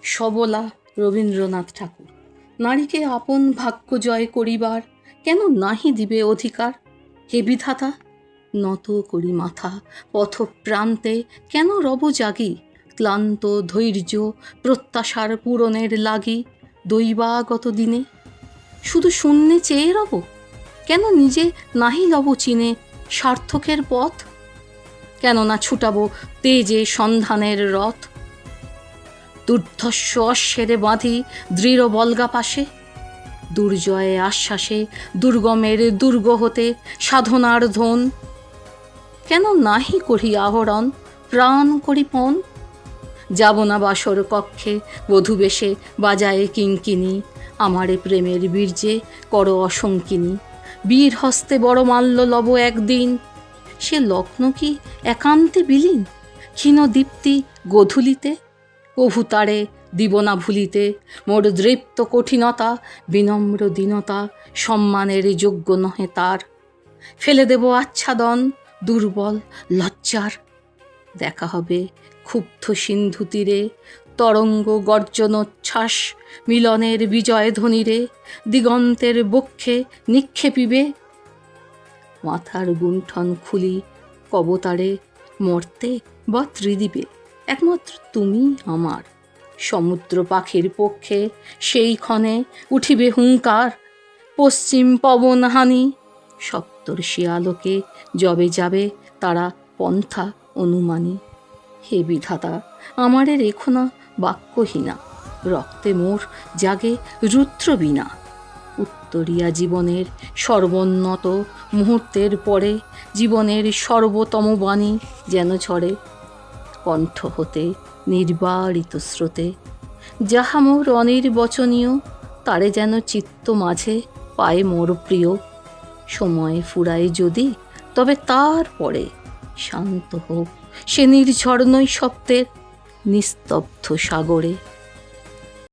সবলা রবীন্দ্রনাথ ঠাকুর। নারীকে আপন ভাগ্য জয় করিবার কেন নাহি দিবে অধিকার? হে বিধাতা, নত করি মাথা পথপ্রান্তে, কেন রব জাগি ক্লান্ত ধৈর্য প্রত্যাশার পূরণের লাগি দৈবাগত দিনে? শুধু শূন্যে চেয়ে রব? কেন নিজে নাহি লব চিনে সার্থকের পথ? কেন না ছুটাবো তেজে সন্ধানের রথ? দুর্ধর্ষ অশ্বেরে বাঁধি দৃঢ় বলগা পাশে, দুর্জয়ে আশ্বাসে দুর্গমের দুর্গ হতে সাধনার ধন। কেন নাহি করি আহরণ প্রাণ করি পণ? যাব না বাসর কক্ষে বধূবেশে বাজায়ে কিঙ্কিনি, আমারে প্রেমের বীর্যে কর অসঙ্কিনী। বীর হস্তে বড় মাল্য লব একদিন, সে লগ্ন কি একান্তে বিলীন? ক্ষীণ দীপ্তি গোধূলিতে কভু তারে দিব না ভুলিতে। মোর দৃপ্ত কঠিনতা বিনম্র দীনতা সম্মানের যোগ্য নহে তার। ফেলে দেব আচ্ছাদন দুর্বল লজ্জার। দেখা হবে ক্ষুব্ধ সিন্ধু তীরে, তরঙ্গ গর্জনোচ্ছ্বাস মিলনের বিজয় ধ্বনিরে দিগন্তের বক্ষে নিক্ষেপিবে। মাথার গুণ্ঠন খুলি কবতারে, মর্তে বা ত্রিদীপে একমাত্র তুমি আমার। সমুদ্র পাখির পক্ষে সেই ক্ষণে উঠিবে হুঙ্কার, পশ্চিম পবন হানি সপ্তর্ষি আলোকে যবে যাবে তারা পন্থা অনুমানী। হে বিধাতা, আমারে রেখো না বাক্যহীনা, রক্তে মোর জাগে রুদ্রবীণা। উত্তরিয়া জীবনের সর্বোন্নত মুহূর্তের পরে জীবনের সর্বতম বাণী যেন ঝরে কণ্ঠ হতে নির্বারিত স্রোতে। যাহা মোর অনির্বচনীয় তারে যেন চিত্ত মাঝে পায় মোর প্রিয়। সময় ফুরায় যদি তবে তারপরে শান্ত হোক সে নির্ঝর নৈশব্দের নিস্তব্ধ সাগরে।